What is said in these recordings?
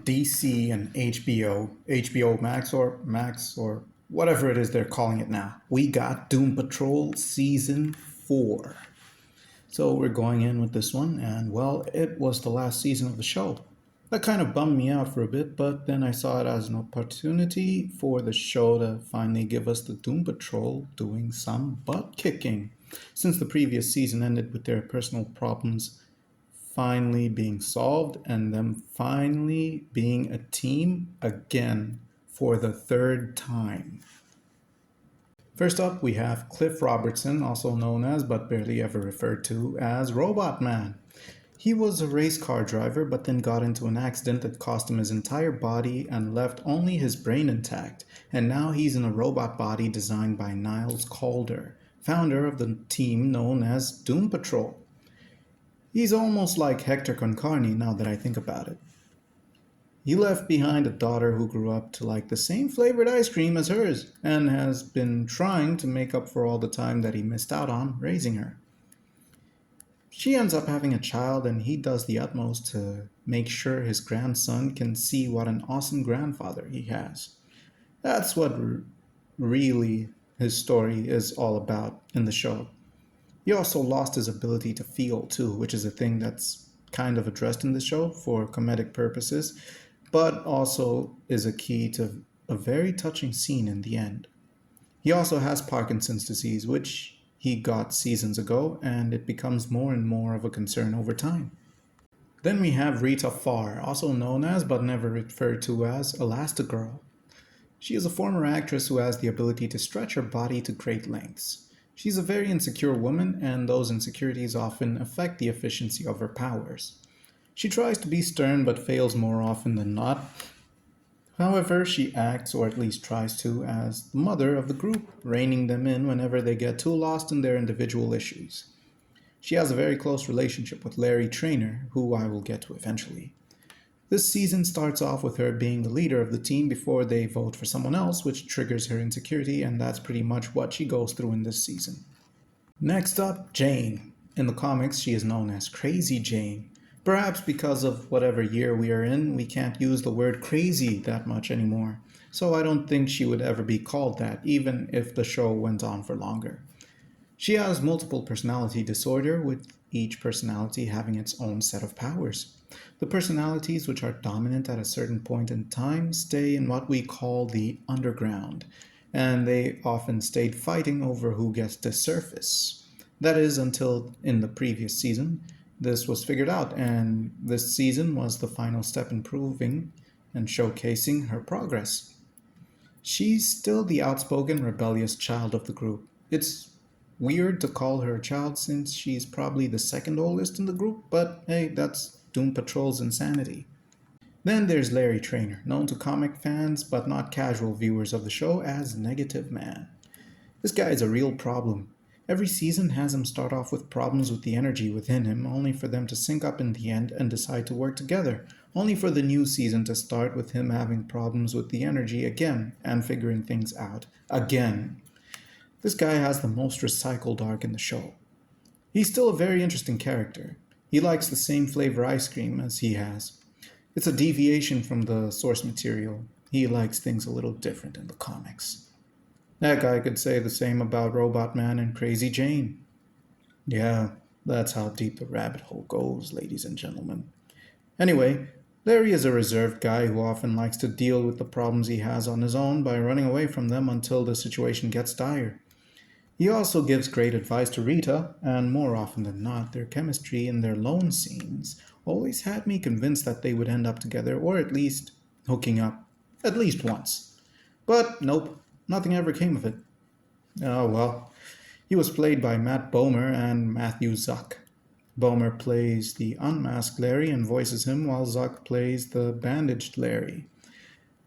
DC and HBO Max or whatever it is they're calling it now. We got Doom Patrol Season 4. So we're going in with this one, and well, it was the last season of the show. That kind of bummed me out for a bit, but then I saw it as an opportunity for the show to finally give us the Doom Patrol doing some butt kicking. Since the previous season ended with their personal problems finally being solved and them finally being a team again for the third time. First up, we have Cliff Robertson, also known as but barely ever referred to as Robot Man. He was a race car driver but then got into an accident that cost him his entire body and left only his brain intact, and now he's in a robot body designed by Niles Calder, founder of the team known as Doom Patrol. He's almost like Hector Concarne now that I think about it. He left behind a daughter who grew up to like the same flavored ice cream as hers and has been trying to make up for all the time that he missed out on raising her. She ends up having a child and he does the utmost to make sure his grandson can see what an awesome grandfather he has. That's what really his story is all about in the show. He also lost his ability to feel too, which is a thing that's kind of addressed in the show for comedic purposes, but also is a key to a very touching scene in the end. He also has Parkinson's disease, which he got seasons ago, and it becomes more and more of a concern over time. Then we have Rita Farr, also known as but never referred to as Elastigirl. She is a former actress who has the ability to stretch her body to great lengths. She's a very insecure woman, and those insecurities often affect the efficiency of her powers. She tries to be stern but fails more often than not. However, she acts, or at least tries to, as the mother of the group, reining them in whenever they get too lost in their individual issues. She has a very close relationship with Larry Trainer, who I will get to eventually. This season starts off with her being the leader of the team before they vote for someone else, which triggers her insecurity, and that's pretty much what she goes through in this season. Next up, Jane. In the comics, she is known as Crazy Jane. Perhaps because of whatever year we are in, we can't use the word crazy that much anymore, so I don't think she would ever be called that, even if the show went on for longer. She has multiple personality disorder, with each personality having its own set of powers. The personalities which are dominant at a certain point in time stay in what we call the underground, and they often stayed fighting over who gets to surface. That is, until in the previous season, this was figured out, and this season was the final step in proving and showcasing her progress. She's still the outspoken, rebellious child of the group. It's weird to call her a child since she's probably the second oldest in the group, but hey, that's Doom Patrol's insanity. Then there's Larry Trainer, known to comic fans but not casual viewers of the show as Negative Man. This guy is a real problem. Every season has him start off with problems with the energy within him, only for them to sync up in the end and decide to work together, only for the new season to start with him having problems with the energy again and figuring things out again. This guy has the most recycled arc in the show. He's still a very interesting character. He likes the same flavor ice cream as he has. It's a deviation from the source material. He likes things a little different in the comics. That guy could say the same about Robot Man and Crazy Jane. Yeah, that's how deep the rabbit hole goes, ladies and gentlemen. Anyway, Larry is a reserved guy who often likes to deal with the problems he has on his own by running away from them until the situation gets dire. He also gives great advice to Rita, and more often than not, their chemistry in their lone scenes always had me convinced that they would end up together, or at least hooking up, at least once. But nope, nothing ever came of it. Oh well. He was played by Matt Bomer and Matthew Zuck. Bomer plays the unmasked Larry and voices him, while Zuck plays the bandaged Larry.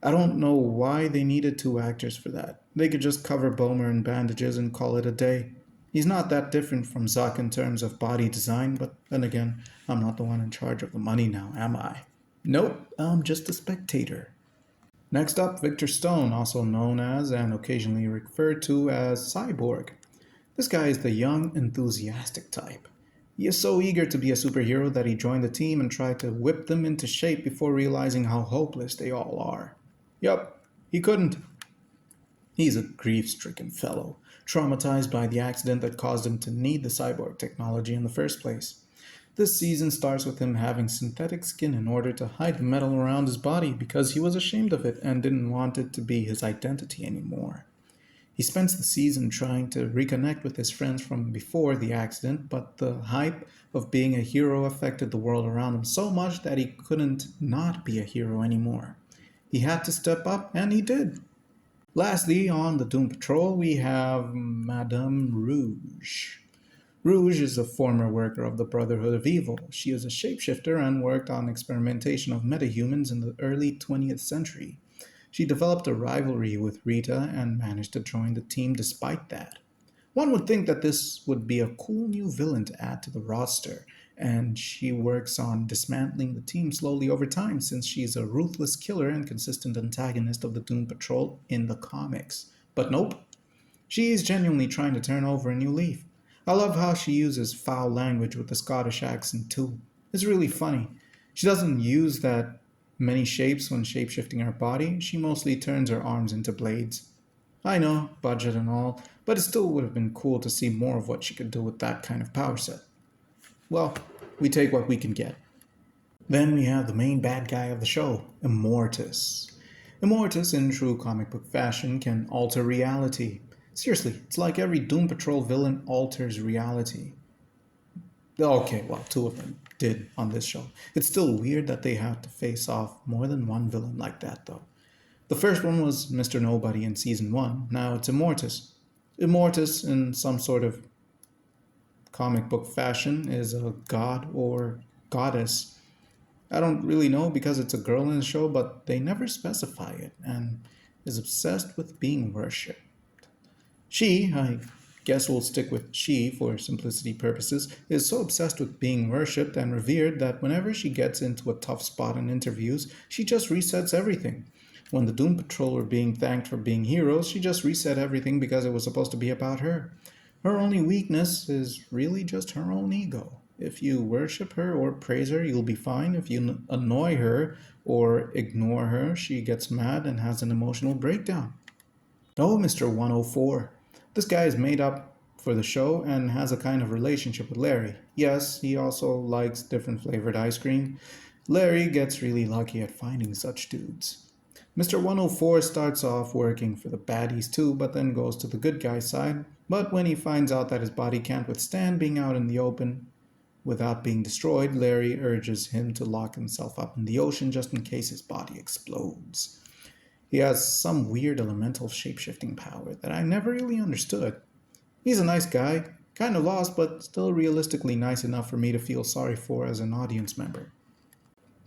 I don't know why they needed two actors for that. They could just cover Bomer in bandages and call it a day. He's not that different from Zuck in terms of body design, but then again, I'm not the one in charge of the money now, am I? Nope, I'm just a spectator. Next up, Victor Stone, also known as and occasionally referred to as Cyborg. This guy is the young, enthusiastic type. He is so eager to be a superhero that he joined the team and tried to whip them into shape before realizing how hopeless they all are. Yup, he couldn't. He's a grief stricken fellow, traumatized by the accident that caused him to need the cyborg technology in the first place. This season starts with him having synthetic skin in order to hide the metal around his body because he was ashamed of it and didn't want it to be his identity anymore. He spends the season trying to reconnect with his friends from before the accident, but the hype of being a hero affected the world around him so much that he couldn't not be a hero anymore. He had to step up, and he did. Lastly, on the Doom Patrol, we have Madame Rouge. Rouge is a former worker of the Brotherhood of Evil. She is a shapeshifter and worked on experimentation of metahumans in the early 20th century. She developed a rivalry with Rita and managed to join the team despite that. One would think that this would be a cool new villain to add to the roster, and she works on dismantling the team slowly over time since she's a ruthless killer and consistent antagonist of the Doom Patrol in the comics. But nope, she's genuinely trying to turn over a new leaf. I love how she uses foul language with a Scottish accent too. It's really funny. She doesn't use that many shapes when shapeshifting her body, she mostly turns her arms into blades. I know, budget and all, but it still would have been cool to see more of what she could do with that kind of power set. Well, we take what we can get. Then we have the main bad guy of the show, Immortus. Immortus, in true comic book fashion, can alter reality. Seriously, it's like every Doom Patrol villain alters reality. Okay, well, two of them did on this show. It's still weird that they have to face off more than one villain like that, though. The first one was Mr. Nobody in season 1, now it's Immortus. Immortus, in some sort of comic book fashion, is a god or goddess. I don't really know because it's a girl in the show, but they never specify it, and is obsessed with being worshipped. She, I guess we'll stick with she for simplicity purposes, is so obsessed with being worshipped and revered that whenever she gets into a tough spot in interviews, she just resets everything. When the Doom Patrol were being thanked for being heroes, she just reset everything because it was supposed to be about her. Her only weakness is really just her own ego. If you worship her or praise her, you'll be fine. If you annoy her or ignore her, she gets mad and has an emotional breakdown. No, Mr. 104. This guy is made up for the show and has a kind of relationship with Larry. Yes, he also likes different flavored ice cream. Larry gets really lucky at finding such dudes. Mr. 104 starts off working for the baddies too, but then goes to the good guy side. But when he finds out that his body can't withstand being out in the open without being destroyed, Larry urges him to lock himself up in the ocean just in case his body explodes. He has some weird elemental shapeshifting power that I never really understood. He's a nice guy, kind of lost, but still realistically nice enough for me to feel sorry for as an audience member.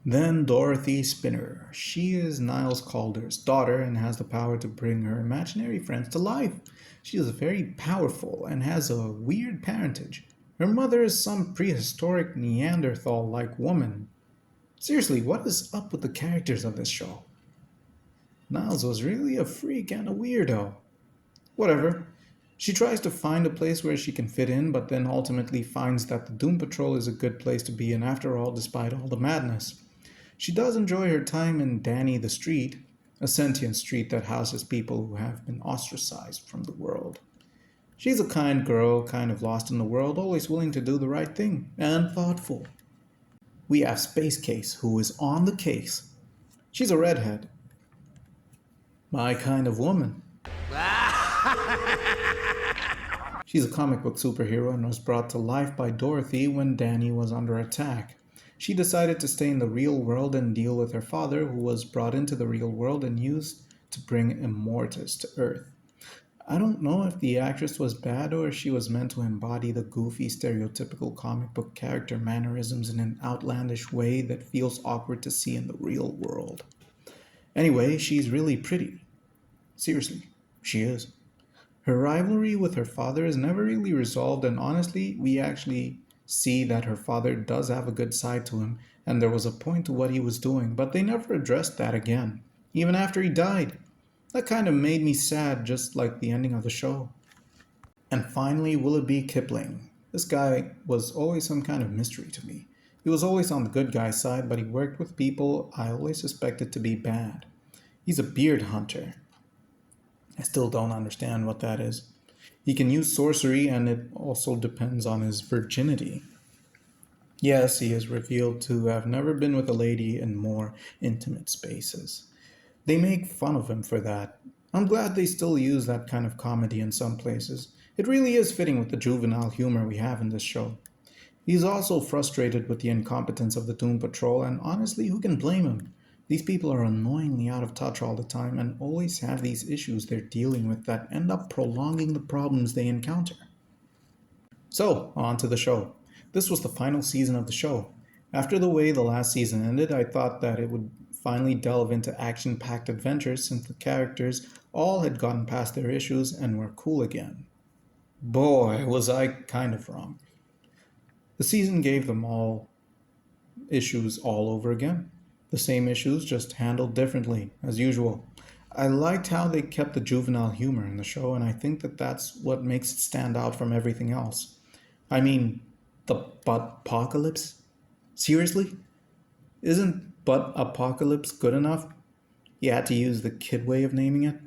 Then Dorothy Spinner. She is Niles Calder's daughter and has the power to bring her imaginary friends to life. She is very powerful and has a weird parentage. Her mother is some prehistoric Neanderthal like woman. Seriously, what is up with the characters of this show? Niles was really a freak and a weirdo. Whatever. She tries to find a place where she can fit in, but then ultimately finds that the Doom Patrol is a good place to be in after all, despite all the madness. She does enjoy her time in Danny the Street, a sentient street that houses people who have been ostracized from the world. She's a kind girl, kind of lost in the world, always willing to do the right thing, and thoughtful. We have Space Case, who is on the case. She's a redhead. My kind of woman. She's a comic book superhero and was brought to life by Dorothy when Danny was under attack. She decided to stay in the real world and deal with her father, who was brought into the real world and used to bring Immortus to Earth. I don't know if the actress was bad or if she was meant to embody the goofy, stereotypical comic book character mannerisms in an outlandish way that feels awkward to see in the real world. Anyway, she's really pretty. Seriously, she is. Her rivalry with her father is never really resolved, and honestly, we actually see that her father does have a good side to him, and there was a point to what he was doing, but they never addressed that again, even after he died. That kind of made me sad, just like the ending of the show. And finally, Willoughby Kipling. This guy was always some kind of mystery to me. He was always on the good guy side, but he worked with people I always suspected to be bad. He's a beard hunter. I still don't understand what that is. He can use sorcery, and it also depends on his virginity. Yes, he is revealed to have never been with a lady in more intimate spaces. They make fun of him for that. I'm glad they still use that kind of comedy in some places. It really is fitting with the juvenile humor we have in this show. He's also frustrated with the incompetence of the Doom Patrol, and honestly, who can blame him? These people are annoyingly out of touch all the time and always have these issues they're dealing with that end up prolonging the problems they encounter. So, on to the show. This was the final season of the show. After the way the last season ended, I thought that it would finally delve into action packed adventures since the characters all had gotten past their issues and were cool again. Boy, was I kind of wrong. The season gave them all issues all over again. The same issues, just handled differently, as usual. I liked how they kept the juvenile humor in the show, and I think that that's what makes it stand out from everything else. I mean, the butt apocalypse? Seriously? Isn't butt apocalypse good enough? You had to use the kid way of naming it?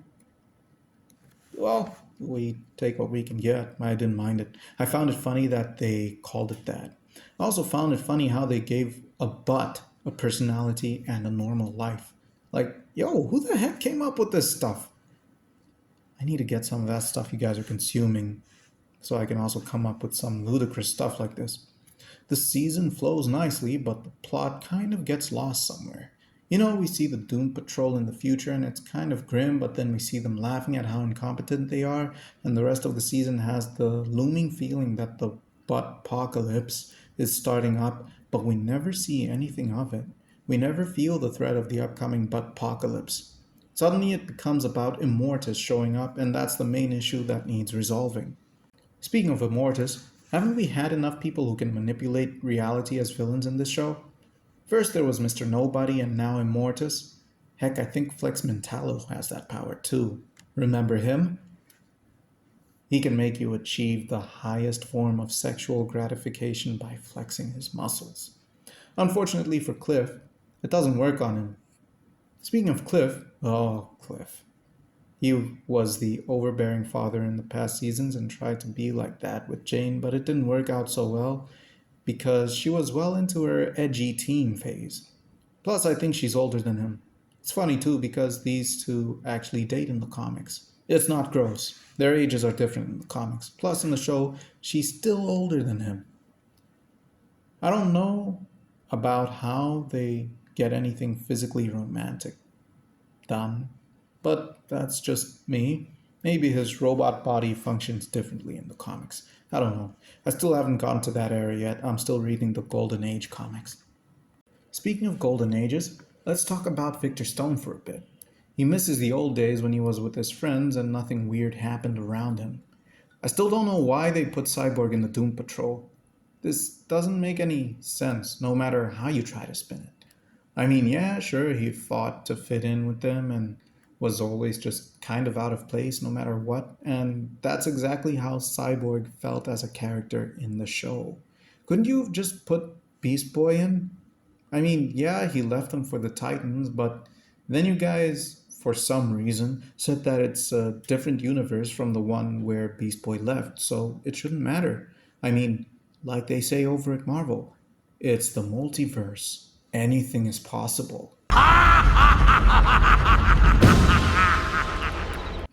Well, we take what we can get. I didn't mind it. I found it funny that they called it that. I also found it funny how they gave a butt a personality and a normal life. Like, yo, who the heck came up with this stuff? I need to get some of that stuff you guys are consuming so I can also come up with some ludicrous stuff like this. The season flows nicely, but the plot kind of gets lost somewhere. You know, we see the Doom Patrol in the future and it's kind of grim, but then we see them laughing at how incompetent they are, and the rest of the season has the looming feeling that the butt apocalypse is starting up, but we never see anything of it. We never feel the threat of the upcoming butt apocalypse. Suddenly it becomes about Immortus showing up, and that's the main issue that needs resolving. Speaking of Immortus, haven't we had enough people who can manipulate reality as villains in this show? First there was Mr. Nobody and now Immortus. Heck, I think Flex Mentallo has that power too. Remember him? He can make you achieve the highest form of sexual gratification by flexing his muscles. Unfortunately for Cliff, it doesn't work on him. Speaking of Cliff, oh, Cliff. He was the overbearing father in the past seasons and tried to be like that with Jane, but it didn't work out so well because she was well into her edgy teen phase. Plus, I think she's older than him. It's funny too because these two actually date in the comics. It's not gross. Their ages are different in the comics. Plus, in the show, she's still older than him. I don't know about how they get anything physically romantic done, but that's just me. Maybe his robot body functions differently in the comics. I don't know. I still haven't gotten to that area yet. I'm still reading the Golden Age comics. Speaking of Golden Ages, let's talk about Victor Stone for a bit. He misses the old days when he was with his friends and nothing weird happened around him. I still don't know why they put Cyborg in the Doom Patrol. This doesn't make any sense, no matter how you try to spin it. I mean, yeah, sure, he fought to fit in with them and was always just kind of out of place no matter what, and that's exactly how Cyborg felt as a character in the show. Couldn't you have just put Beast Boy in? I mean, yeah, he left them for the Titans, but then you guys, for some reason, said that it's a different universe from the one where Beast Boy left, so it shouldn't matter. I mean, like they say over at Marvel, it's the multiverse. Anything is possible.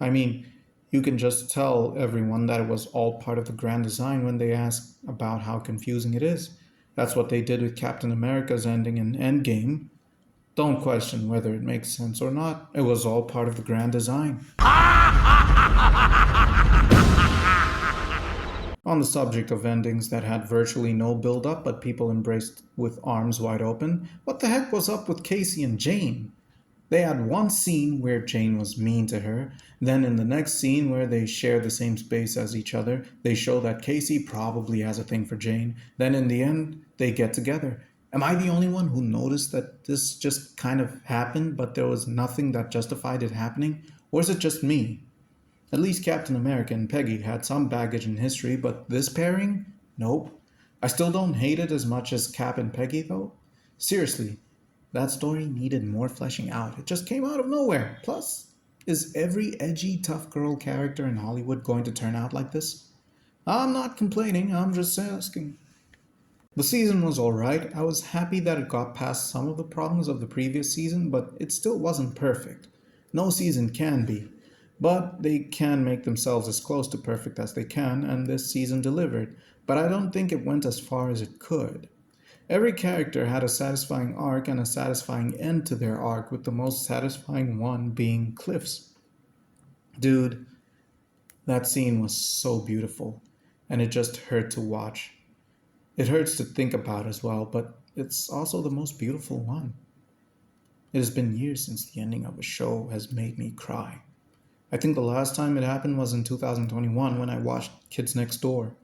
I mean, you can just tell everyone that it was all part of the grand design when they ask about how confusing it is. That's what they did with Captain America's ending in Endgame. Don't question whether it makes sense or not. It was all part of the grand design. On the subject of endings that had virtually no build up but people embraced with arms wide open, what the heck was up with Casey and Jane? They had one scene where Jane was mean to her, then in the next scene where they share the same space as each other, they show that Casey probably has a thing for Jane, then in the end, they get together. Am I the only one who noticed that this just kind of happened, but there was nothing that justified it happening? Or is it just me? At least Captain America and Peggy had some baggage in history, but this pairing? Nope. I still don't hate it as much as Cap and Peggy, though. Seriously, that story needed more fleshing out. It just came out of nowhere. Plus, is every edgy, tough girl character in Hollywood going to turn out like this? I'm not complaining, I'm just asking. The season was alright. I was happy that it got past some of the problems of the previous season, but it still wasn't perfect. No season can be. But they can make themselves as close to perfect as they can, and this season delivered. But I don't think it went as far as it could. Every character had a satisfying arc and a satisfying end to their arc, with the most satisfying one being Cliff's. Dude, that scene was so beautiful, and it just hurt to watch. It hurts to think about as well, but it's also the most beautiful one. It has been years since the ending of a show has made me cry. I think the last time it happened was in 2021 when I watched Kids Next Door.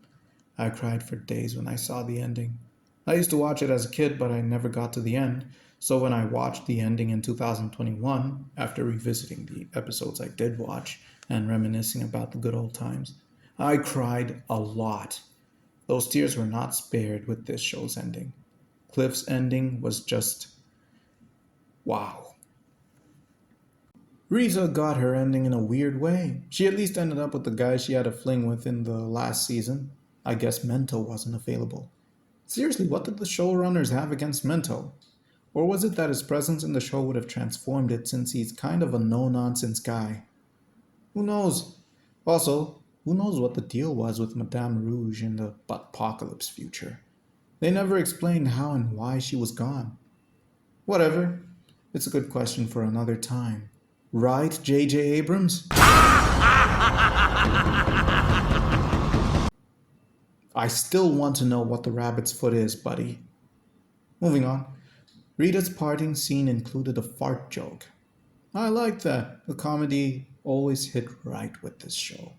I cried for days when I saw the ending. I used to watch it as a kid, but I never got to the end. So when I watched the ending in 2021, after revisiting the episodes I did watch and reminiscing about the good old times, I cried a lot. Those tears were not spared with this show's ending. Cliff's ending was just wow. Rita got her ending in a weird way. She at least ended up with the guy she had a fling with in the last season. I guess Mento wasn't available. Seriously, what did the showrunners have against Mento? Or was it that his presence in the show would have transformed it since he's kind of a no nonsense guy? Who knows? Also, who knows what the deal was with Madame Rouge in the apocalypse future? They never explained how and why she was gone. Whatever. It's a good question for another time. Right, J.J. Abrams? I still want to know what the rabbit's foot is, buddy. Moving on. Rita's parting scene included a fart joke. I liked that. The comedy always hit right with this show.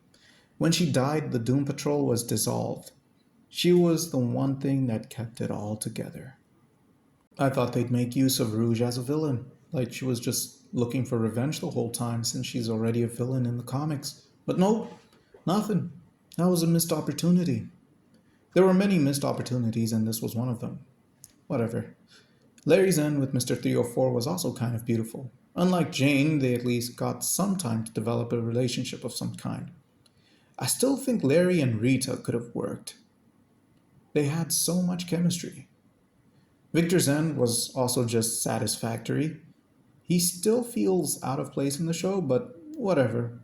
When she died, the Doom Patrol was dissolved. She was the one thing that kept it all together. I thought they'd make use of Rouge as a villain, like she was just looking for revenge the whole time since she's already a villain in the comics. But no, nothing. That was a missed opportunity. There were many missed opportunities, and this was one of them. Whatever. Larry's end with Mr. 304 was also kind of beautiful. Unlike Jane, they at least got some time to develop a relationship of some kind. I still think Larry and Rita could have worked. They had so much chemistry. Victor's end was also just satisfactory. He still feels out of place in the show, but whatever.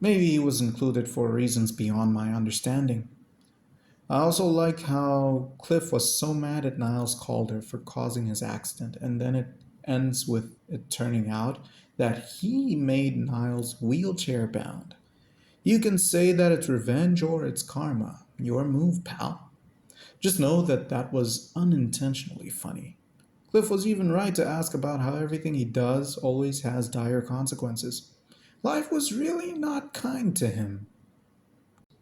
Maybe he was included for reasons beyond my understanding. I also like how Cliff was so mad at Niles Calder for causing his accident, and then it ends with it turning out that he made Niles wheelchair bound. You can say that it's revenge or it's karma. Your move, pal. Just know that that was unintentionally funny. Cliff was even right to ask about how everything he does always has dire consequences. Life was really not kind to him.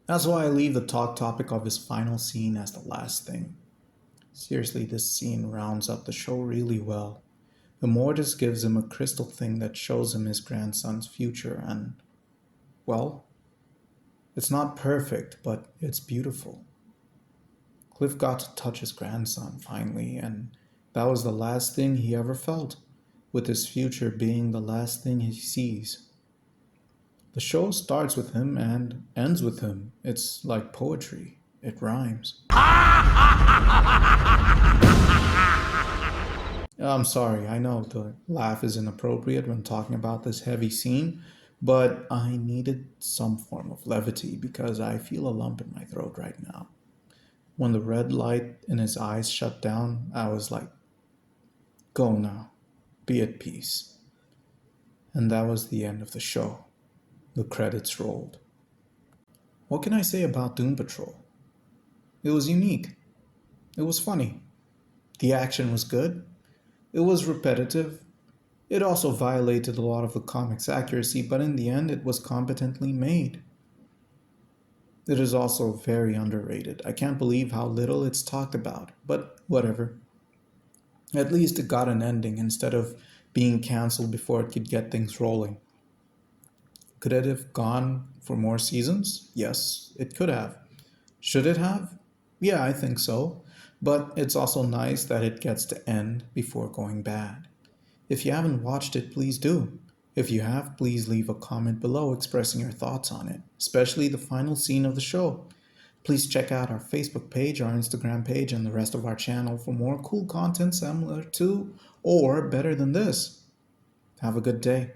That's why I leave the talk topic of his final scene as the last thing. Seriously, this scene rounds up the show really well. The Mortis gives him a crystal thing that shows him his grandson's future, and, well, it's not perfect, but it's beautiful. Cliff got to touch his grandson finally, and that was the last thing he ever felt, with his future being the last thing he sees. The show starts with him and ends with him. It's like poetry. It rhymes. I'm sorry, I know the laugh is inappropriate when talking about this heavy scene, but I needed some form of levity because I feel a lump in my throat right now. When the red light in his eyes shut down, I was like, go now, be at peace. And that was the end of the show. The credits rolled. What can I say about Doom Patrol? It was unique. It was funny. The action was good. It was repetitive. It also violated a lot of the comic's accuracy, but in the end, it was competently made. It is also very underrated. I can't believe how little it's talked about, but whatever. At least it got an ending instead of being cancelled before it could get things rolling. Could it have gone for more seasons? Yes, it could have. Should it have? Yeah, I think so. But it's also nice that it gets to end before going bad. If you haven't watched it, please do. If you have, please leave a comment below expressing your thoughts on it, especially the final scene of the show. Please check out our Facebook page, our Instagram page, and the rest of our channel for more cool content similar to or better than this. Have a good day.